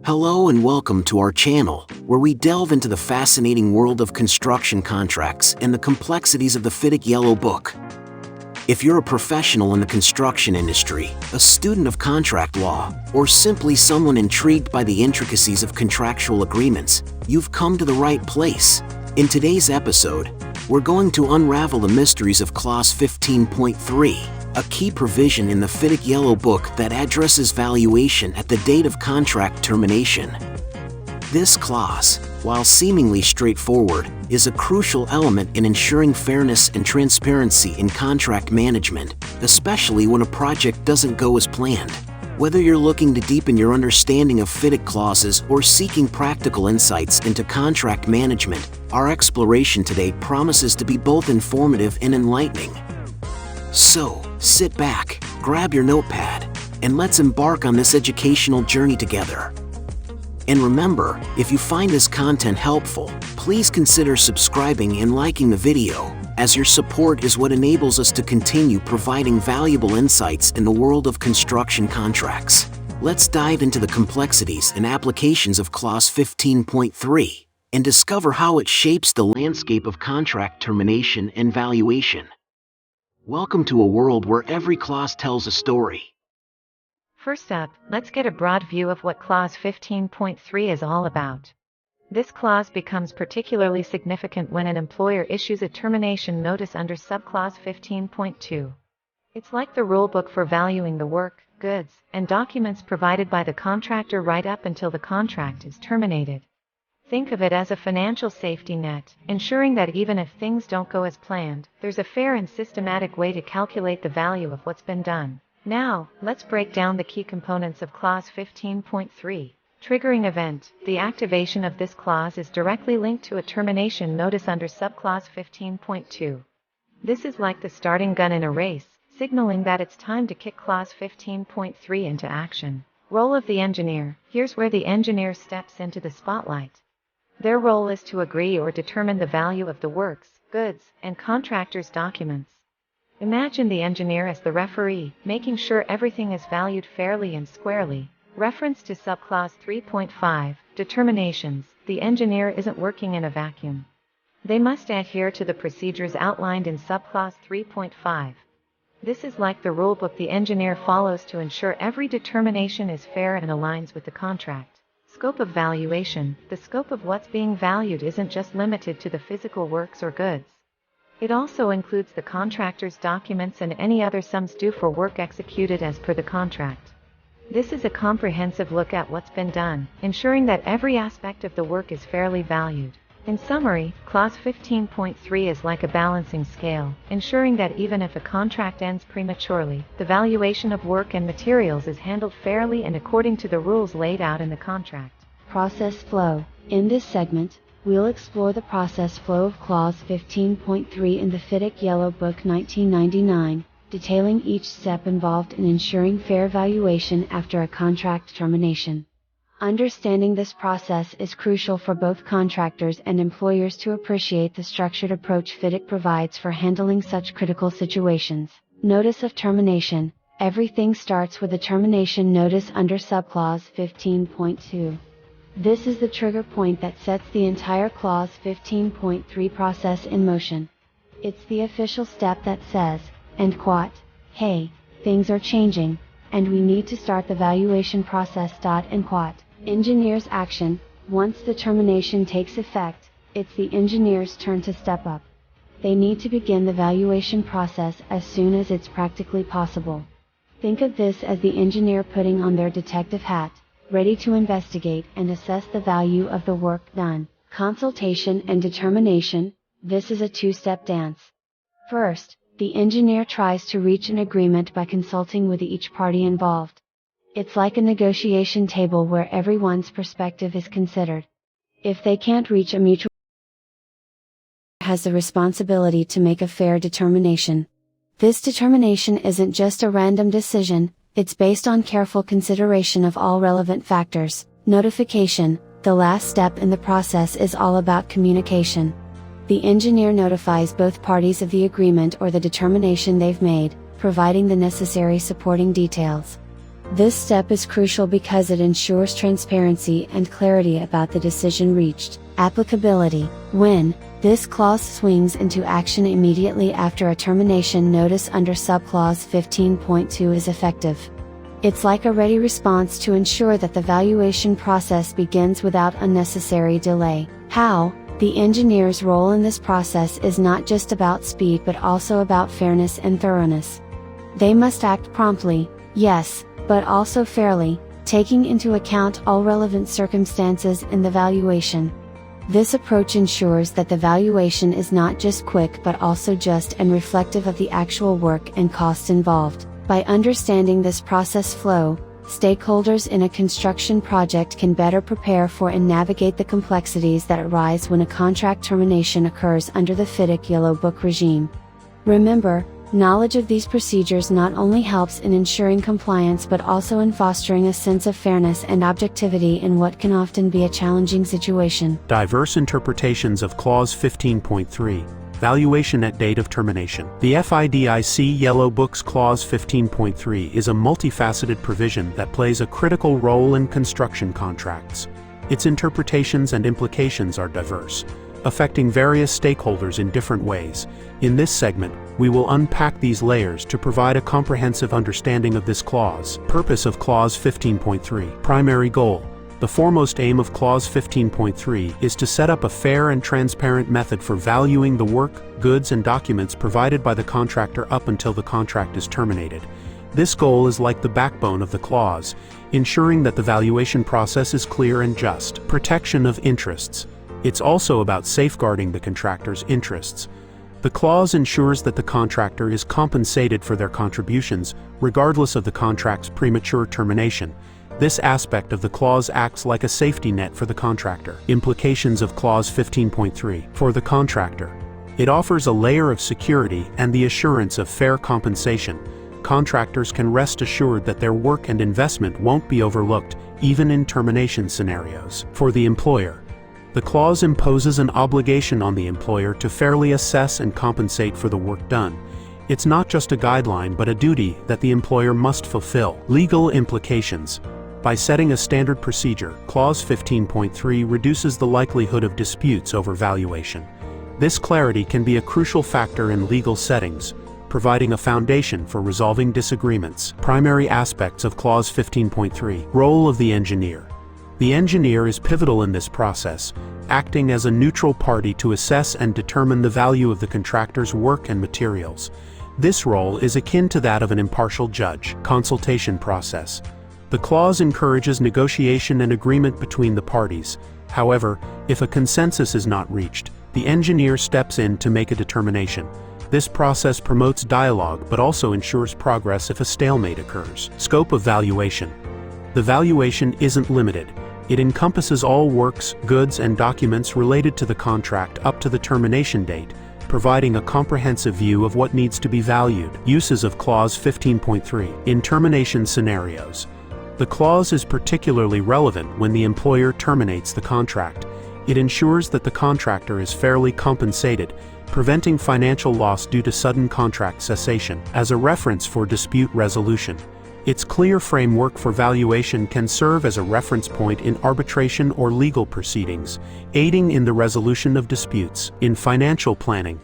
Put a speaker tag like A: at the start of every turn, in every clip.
A: Hello and welcome to our channel, where we delve into the fascinating world of construction contracts and the complexities of the FIDIC Yellow Book. If you're a professional in the construction industry, a student of contract law, or simply someone intrigued by the intricacies of contractual agreements, you've come to the right place. In today's episode, we're going to unravel the mysteries of Clause 15.3. a key provision in the FIDIC Yellow Book that addresses valuation at the date of contract termination. This clause, while seemingly straightforward, is a crucial element in ensuring fairness and transparency in contract management, especially when a project doesn't go as planned. Whether you're looking to deepen your understanding of FIDIC clauses or seeking practical insights into contract management, our exploration today promises to be both informative and enlightening. So, sit back, grab your notepad, and let's embark on this educational journey together. And remember, if you find this content helpful, please consider subscribing and liking the video, as your support is what enables us to continue providing valuable insights in the world of construction contracts. Let's dive into the complexities and applications of Clause 15.3 and discover how it shapes the landscape of contract termination and valuation. Welcome to a world where every clause tells a story.
B: First up, let's get a broad view of what Clause 15.3 is all about. This clause becomes particularly significant when an employer issues a termination notice under subclause 15.2. It's like the rulebook for valuing the work, goods, and documents provided by the contractor right up until the contract is terminated. Think of it as a financial safety net, ensuring that even if things don't go as planned, there's a fair and systematic way to calculate the value of what's been done. Now, let's break down the key components of Clause 15.3. Triggering event. The activation of this clause is directly linked to a termination notice under subclause 15.2. This is like the starting gun in a race, signaling that it's time to kick Clause 15.3 into action. Role of the engineer. Here's where the engineer steps into the spotlight. Their role is to agree or determine the value of the works, goods, and contractor's documents. Imagine the engineer as the referee, making sure everything is valued fairly and squarely. Reference to subclause 3.5, determinations. The engineer isn't working in a vacuum. They must adhere to the procedures outlined in subclause 3.5. This is like the rulebook the engineer follows to ensure every determination is fair and aligns with the contract. Scope of valuation. The scope of what's being valued isn't just limited to the physical works or goods. It also includes the contractor's documents and any other sums due for work executed as per the contract. This is a comprehensive look at what's been done, ensuring that every aspect of the work is fairly valued. In summary, Clause 15.3 is like a balancing scale, ensuring that even if a contract ends prematurely, the valuation of work and materials is handled fairly and according to the rules laid out in the contract.
C: Process flow. In this segment, we'll explore the process flow of Clause 15.3 in the FIDIC Yellow Book 1999, detailing each step involved in ensuring fair valuation after a contract termination. Understanding this process is crucial for both contractors and employers to appreciate the structured approach FIDIC provides for handling such critical situations. Notice of termination. Everything starts with a termination notice under subclause 15.2. This is the trigger point that sets the entire Clause 15.3 process in motion. It's the official step that says, and quote, "Hey, things are changing, and we need to start the valuation process." End quote. Engineer's action. Once the termination takes effect, it's the engineer's turn to step up. They need to begin the valuation process as soon as it's practically possible. Think of this as the engineer putting on their detective hat, ready to investigate and assess the value of the work done. Consultation and determination. This is a two-step dance. First, the engineer tries to reach an agreement by consulting with each party involved. It's like a negotiation table where everyone's perspective is considered. If they can't reach a mutual has the responsibility to make a fair determination. This determination isn't just a random decision, it's based on careful consideration of all relevant factors. Notification. The last step in the process is all about communication. The engineer notifies both parties of the agreement or the determination they've made, providing the necessary supporting details. This step is crucial because it ensures transparency and clarity about the decision reached. Applicability. When this clause swings into action immediately after a termination notice under subclause 15.2 is effective. It's like a ready response to ensure that the valuation process begins without unnecessary delay. How? The engineer's role in this process is not just about speed but also about fairness and thoroughness. They must act promptly, yes, but also fairly, taking into account all relevant circumstances in the valuation. This approach ensures that the valuation is not just quick but also just and reflective of the actual work and costs involved. By understanding this process flow, stakeholders in a construction project can better prepare for and navigate the complexities that arise when a contract termination occurs under the FIDIC Yellow Book regime. Remember, knowledge of these procedures not only helps in ensuring compliance but also in fostering a sense of fairness and objectivity in what can often be a challenging situation.
D: Diverse interpretations of Clause 15.3. Valuation at date of termination. The FIDIC Yellow Book's Clause 15.3 is a multifaceted provision that plays a critical role in construction contracts. Its interpretations and implications are diverse, affecting various stakeholders in different ways. In this segment, we will unpack these layers to provide a comprehensive understanding of this clause. Purpose of Clause 15.3. Primary goal. The foremost aim of Clause 15.3 is to set up a fair and transparent method for valuing the work, goods and documents provided by the contractor up until the contract is terminated. This goal is like the backbone of the clause, ensuring that the valuation process is clear and just. Protection of interests. It's also about safeguarding the contractor's interests. The clause ensures that the contractor is compensated for their contributions, regardless of the contract's premature termination. This aspect of the clause acts like a safety net for the contractor. Implications of Clause 15.3. For the contractor, it offers a layer of security and the assurance of fair compensation. Contractors can rest assured that their work and investment won't be overlooked, even in termination scenarios. For the employer, the clause imposes an obligation on the employer to fairly assess and compensate for the work done. It's not just a guideline but a duty that the employer must fulfill. Legal implications. By setting a standard procedure, Clause 15.3 reduces the likelihood of disputes over valuation. This clarity can be a crucial factor in legal settings, providing a foundation for resolving disagreements. Primary aspects of Clause 15.3. Role of the engineer. The engineer is pivotal in this process, acting as a neutral party to assess and determine the value of the contractor's work and materials. This role is akin to that of an impartial judge. Consultation process. The clause encourages negotiation and agreement between the parties. However, if a consensus is not reached, the engineer steps in to make a determination. This process promotes dialogue but also ensures progress if a stalemate occurs. Scope of valuation. The valuation isn't limited. It encompasses all works, goods, and documents related to the contract up to the termination date, providing a comprehensive view of what needs to be valued. Uses of Clause 15.3. In termination scenarios. The clause is particularly relevant when the employer terminates the contract. It ensures that the contractor is fairly compensated, preventing financial loss due to sudden contract cessation. As a reference for dispute resolution, its clear framework for valuation can serve as a reference point in arbitration or legal proceedings, aiding in the resolution of disputes. In financial planning,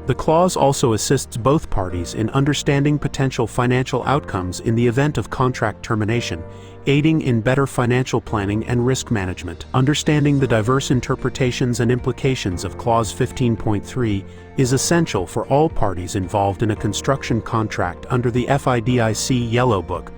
D: the clause also assists both parties in understanding potential financial outcomes in the event of contract termination, aiding in better financial planning and risk management. Understanding the diverse interpretations and implications of Clause 15.3 is essential for all parties involved in a construction contract under the FIDIC Yellow Book.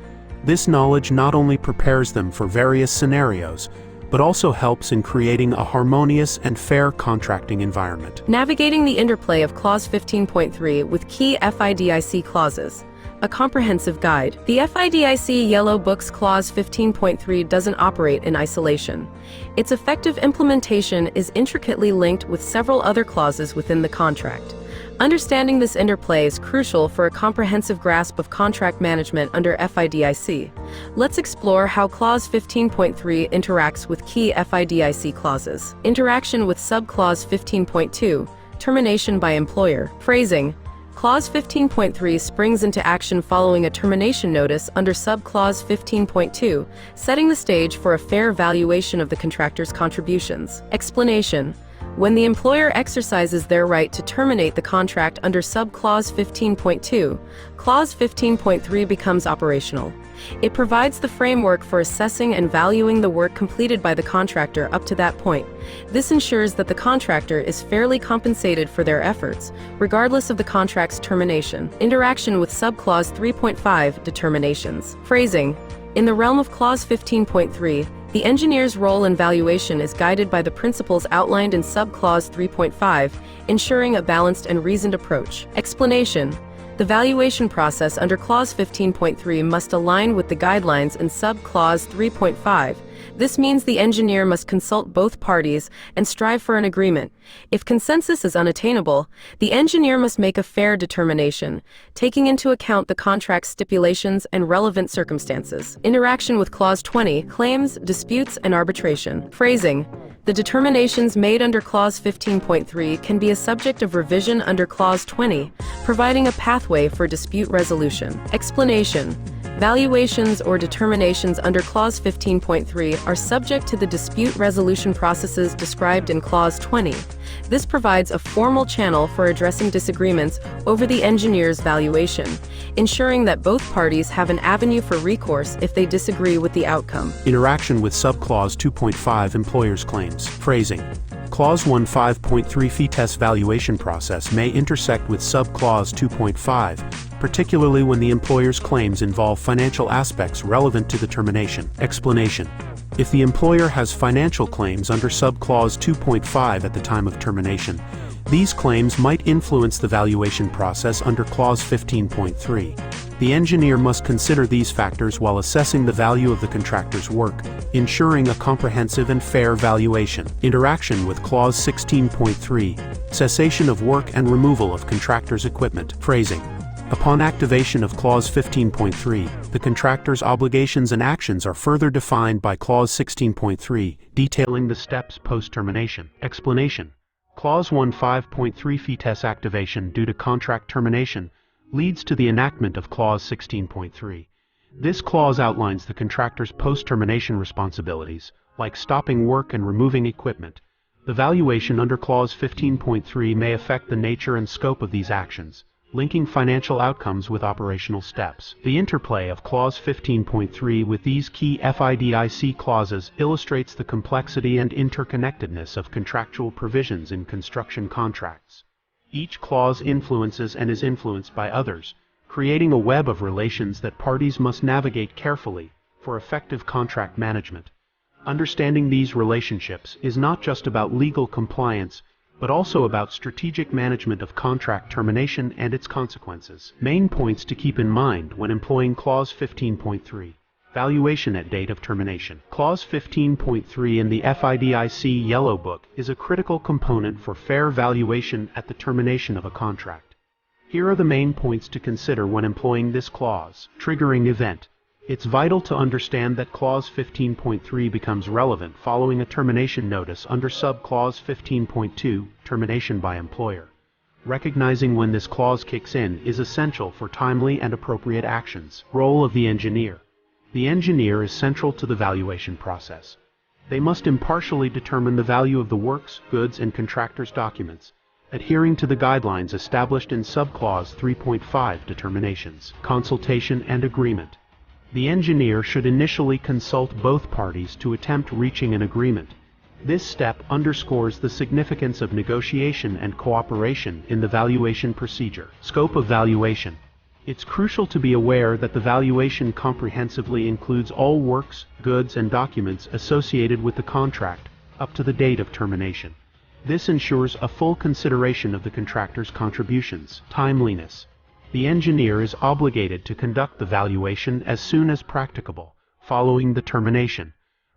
D: This knowledge not only prepares them for various scenarios, but also helps in creating a harmonious and fair contracting environment.
E: Navigating the interplay of Clause 15.3 with key FIDIC clauses. A comprehensive guide. The FIDIC Yellow Book's Clause 15.3 doesn't operate in isolation. Its effective implementation is intricately linked with several other clauses within the contract. Understanding this interplay is crucial for a comprehensive grasp of contract management under FIDIC. Let's explore how Clause 15.3 interacts with key FIDIC clauses. Interaction with Subclause 15.2, Termination by employer. Phrasing. Clause 15.3 springs into action following a termination notice under Subclause 15.2, setting the stage for a fair valuation of the contractor's contributions. Explanation: when the employer exercises their right to terminate the contract under Subclause 15.2, Clause 15.3 becomes operational. It provides the framework for assessing and valuing the work completed by the contractor up to that point. This ensures that the contractor is fairly compensated for their efforts, regardless of the contract's termination. Interaction with Subclause 3.5 determinations. Phrasing: in the realm of Clause 15.3, the engineer's role in valuation is guided by the principles outlined in Subclause 3.5, ensuring a balanced and reasoned approach. Explanation: the valuation process under Clause 15.3 must align with the guidelines in Subclause 3.5. This means the engineer must consult both parties and strive for an agreement. If consensus is unattainable, the engineer must make a fair determination, taking into account the contract's stipulations and relevant circumstances. Interaction with Clause 20, claims, disputes, and arbitration. Phrasing: the determinations made under Clause 15.3 can be a subject of revision under Clause 20, providing a pathway for dispute resolution. Explanation: valuations or determinations under Clause 15.3 are subject to the dispute resolution processes described in Clause 20. This provides a formal channel for addressing disagreements over the engineer's valuation, ensuring that both parties have an avenue for recourse if they disagree with the outcome.
D: Interaction with Subclause 2.5 employer's claims. Phrasing: Clause 15.3 FIDIC valuation process may intersect with Subclause 2.5, particularly when the employer's claims involve financial aspects relevant to the termination. Explanation: if the employer has financial claims under Subclause 2.5 at the time of termination, these claims might influence the valuation process under Clause 15.3. The engineer must consider these factors while assessing the value of the contractor's work, ensuring a comprehensive and fair valuation. Interaction with Clause 16.3, cessation of work and removal of contractor's equipment. Phrasing: upon activation of Clause 15.3, the contractor's obligations and actions are further defined by Clause 16.3, detailing the steps post-termination. Explanation: Clause 15.3 FIDIC activation due to contract termination leads to the enactment of Clause 16.3. This clause outlines the contractor's post-termination responsibilities, like stopping work and removing equipment. The valuation under Clause 15.3 may affect the nature and scope of these actions, linking financial outcomes with operational steps. The interplay of Clause 15.3 with these key FIDIC clauses illustrates the complexity and interconnectedness of contractual provisions in construction contracts. Each clause influences and is influenced by others, creating a web of relations that parties must navigate carefully for effective contract management. Understanding these relationships is not just about legal compliance, but also about strategic management of contract termination and its consequences. Main points to keep in mind when employing Clause 15.3. Valuation at date of termination. Clause 15.3 in the FIDIC Yellow Book is a critical component for fair valuation at the termination of a contract. Here are the main points to consider when employing this clause. Triggering event. It's vital to understand that Clause 15.3 becomes relevant following a termination notice under Subclause 15.2, termination by employer. Recognizing when this clause kicks in is essential for timely and appropriate actions. Role of the engineer. The engineer is central to the valuation process. They must impartially determine the value of the works, goods, and contractor's documents, adhering to the guidelines established in Subclause 3.5 determinations. Consultation and agreement. The engineer should initially consult both parties to attempt reaching an agreement. This step underscores the significance of negotiation and cooperation in the valuation procedure. Scope of valuation. It's crucial to be aware that the valuation comprehensively includes all works, goods, and documents associated with the contract up to the date of termination. This ensures a full consideration of the contractor's contributions. Timeliness. The engineer is obligated to conduct the valuation as soon as practicable, following the termination.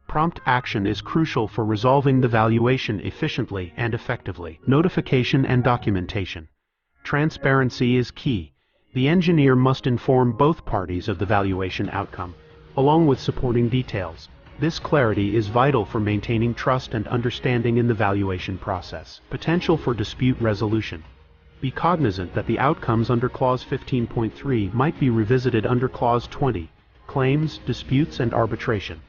D: Prompt action is crucial for resolving the valuation efficiently and effectively. Notification and documentation. Transparency is key. The engineer must inform both parties of the valuation outcome, along with supporting details. This clarity is vital for maintaining trust and understanding in the valuation process. Potential for dispute resolution. Be cognizant that the outcomes under Clause 15.3 might be revisited under Clause 20, Claims, Disputes, and Arbitration.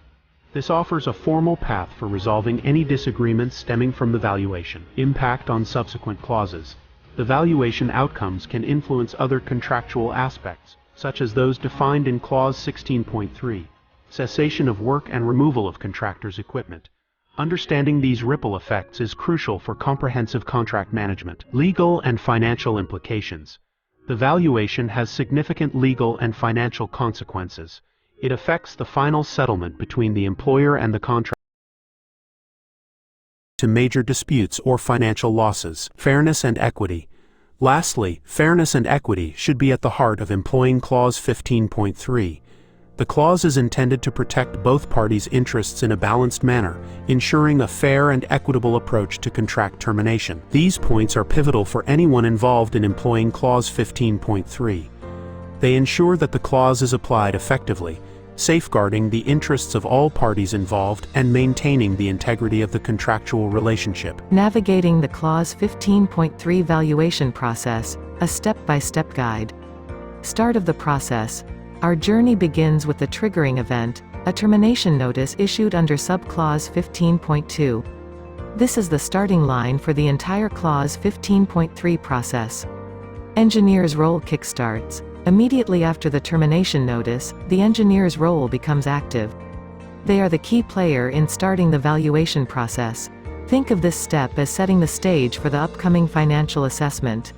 D: This offers a formal path for resolving any disagreements stemming from the valuation. Impact on subsequent clauses. The valuation outcomes can influence other contractual aspects, such as those defined in Clause 16.3, cessation of work and removal of contractor's equipment. Understanding these ripple effects is crucial for comprehensive contract management. Legal and financial implications. The valuation has significant legal and financial consequences. It affects the final settlement between the employer and the contractor to major disputes or financial losses. Fairness and equity. Lastly, fairness and equity should be at the heart of employing Clause 15.3. The clause is intended to protect both parties' interests in a balanced manner, ensuring a fair and equitable approach to contract termination. These points are pivotal for anyone involved in employing Clause 15.3. They ensure that the clause is applied effectively, safeguarding the interests of all parties involved and maintaining the integrity of the contractual relationship.
B: Navigating the Clause 15.3 valuation process, a step-by-step guide. Start of the process. Our journey begins with the triggering event, a termination notice issued under Subclause 15.2. This is the starting line for the entire Clause 15.3 process. Engineer's role kickstarts. Immediately after the termination notice, the engineer's role becomes active. They are the key player in starting the valuation process. Think of this step as setting the stage for the upcoming financial assessment.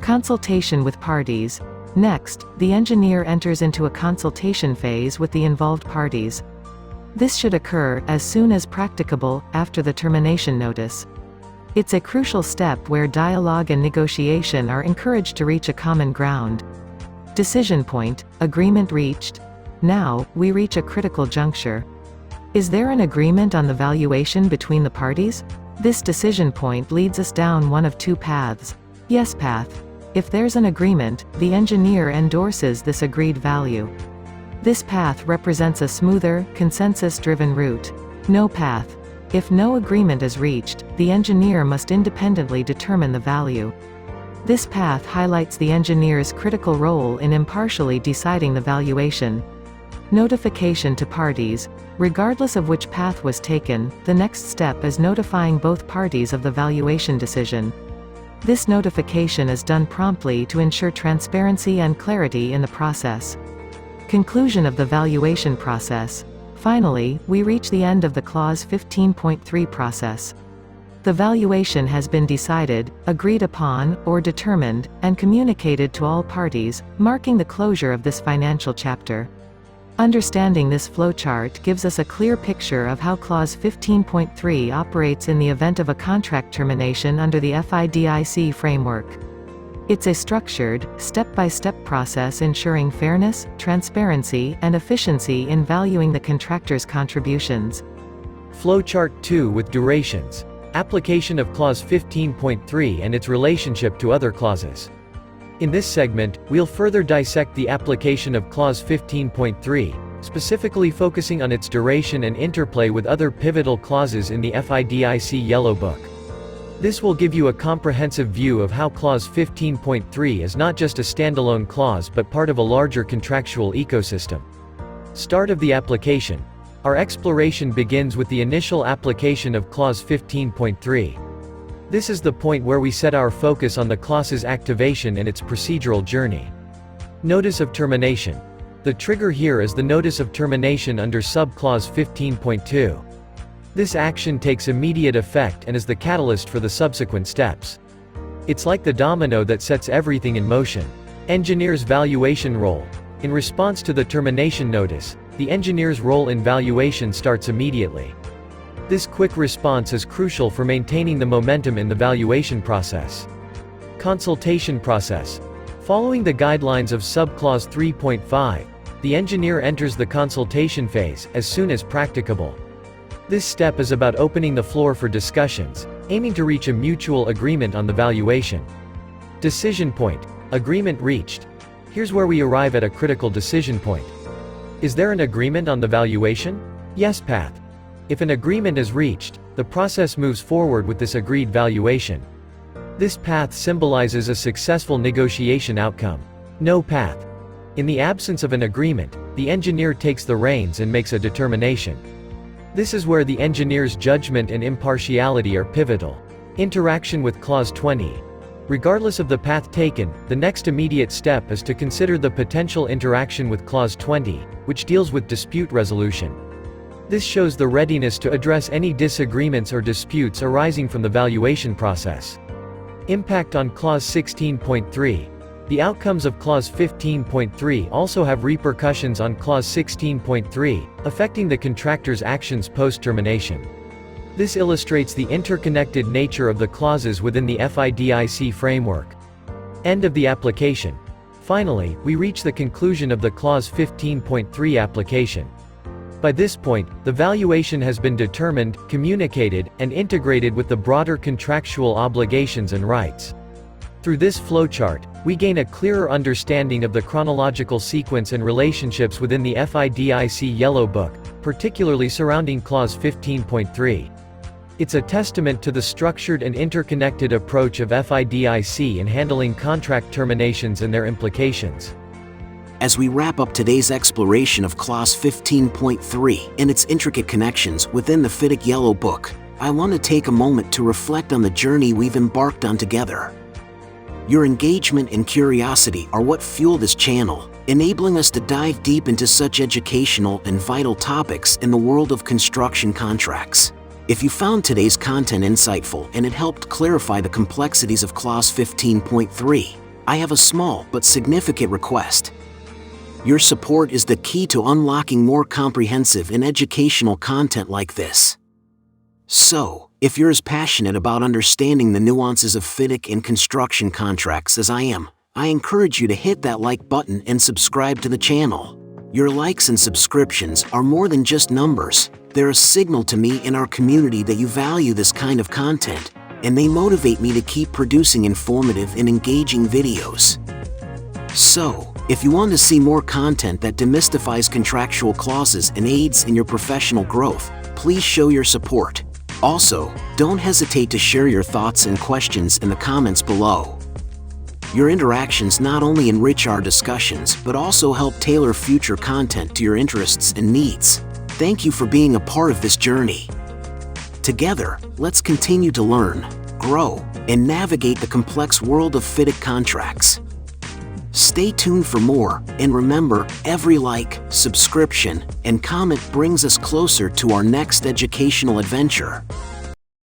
B: Consultation with parties. Next, the engineer enters into a consultation phase with the involved parties. This should occur as soon as practicable after the termination notice. It's a crucial step where dialogue and negotiation are encouraged to reach a common ground. Decision point, agreement reached. Now, we reach a critical juncture. Is there an agreement on the valuation between the parties? This decision point leads us down one of two paths. Yes path. If there's an agreement, the engineer endorses this agreed value. This path represents a smoother, consensus-driven route. No path. If no agreement is reached, the engineer must independently determine the value. This path highlights the engineer's critical role in impartially deciding the valuation. Notification to parties. Regardless of which path was taken, the next step is notifying both parties of the valuation decision. This notification is done promptly to ensure transparency and clarity in the process. Conclusion of the valuation process. Finally, we reach the end of the Clause 15.3 process. The valuation has been decided, agreed upon, or determined, and communicated to all parties, marking the closure of this financial chapter. Understanding this flowchart gives us a clear picture of how Clause 15.3 operates in the event of a contract termination under the FIDIC framework. It's a structured, step-by-step process ensuring fairness, transparency, and efficiency in valuing the contractor's contributions.
F: Flowchart 2 with durations. Application of Clause 15.3 and its relationship to other clauses. In this segment, we'll further dissect the application of Clause 15.3, specifically focusing on its duration and interplay with other pivotal clauses in the FIDIC Yellow Book. This will give you a comprehensive view of how Clause 15.3 is not just a standalone clause but part of a larger contractual ecosystem. Start of the application. Our exploration begins with the initial application of Clause 15.3. This is the point where we set our focus on the clause's activation and its procedural journey. Notice of termination. The trigger here is the notice of termination under Subclause 15.2. This action takes immediate effect and is the catalyst for the subsequent steps. It's like the domino that sets everything in motion. Engineer's valuation role. In response to the termination notice, the engineer's role in valuation starts immediately. This quick response is crucial for maintaining the momentum in the valuation process. Consultation process. Following the guidelines of Subclause 3.5, the engineer enters the consultation phase as soon as practicable. This step is about opening the floor for discussions, aiming to reach a mutual agreement on the valuation. Decision point. Agreement reached. Here's where we arrive at a critical decision point. Is there an agreement on the valuation? Yes path. If an agreement is reached, the process moves forward with this agreed valuation. This path symbolizes a successful negotiation outcome. No path. In the absence of an agreement, the engineer takes the reins and makes a determination. This is where the engineer's judgment and impartiality are pivotal. Interaction with Clause 20. Regardless of the path taken, the next immediate step is to consider the potential interaction with Clause 20, which deals with dispute resolution. This shows the readiness to address any disagreements or disputes arising from the valuation process. Impact on Clause 16.3. The outcomes of Clause 15.3 also have repercussions on Clause 16.3, affecting the contractor's actions post-termination. This illustrates the interconnected nature of the clauses within the FIDIC framework. End of the application. Finally, we reach the conclusion of the Clause 15.3 application. By this point, the valuation has been determined, communicated, and integrated with the broader contractual obligations and rights. Through this flowchart, we gain a clearer understanding of the chronological sequence and relationships within the FIDIC Yellow Book, particularly surrounding Clause 15.3. It's a testament to the structured and interconnected approach of FIDIC in handling contract terminations and their implications.
A: As we wrap up today's exploration of Clause 15.3 and its intricate connections within the FIDIC Yellow Book, I want to take a moment to reflect on the journey we've embarked on together. Your engagement and curiosity are what fuel this channel, enabling us to dive deep into such educational and vital topics in the world of construction contracts. If you found today's content insightful and it helped clarify the complexities of Clause 15.3, I have a small but significant request. Your support is the key to unlocking more comprehensive and educational content like this. So, if you're as passionate about understanding the nuances of FIDIC and construction contracts as I am, I encourage you to hit that like button and subscribe to the channel. Your likes and subscriptions are more than just numbers. They're a signal to me and our community that you value this kind of content, and they motivate me to keep producing informative and engaging videos. So, if you want to see more content that demystifies contractual clauses and aids in your professional growth, please show your support. Also, don't hesitate to share your thoughts and questions in the comments below. Your interactions not only enrich our discussions but also help tailor future content to your interests and needs. Thank you for being a part of this journey. Together, let's continue to learn, grow, and navigate the complex world of FIDIC contracts. Stay tuned for more, and remember, every like, subscription, and comment brings us closer to our next educational adventure.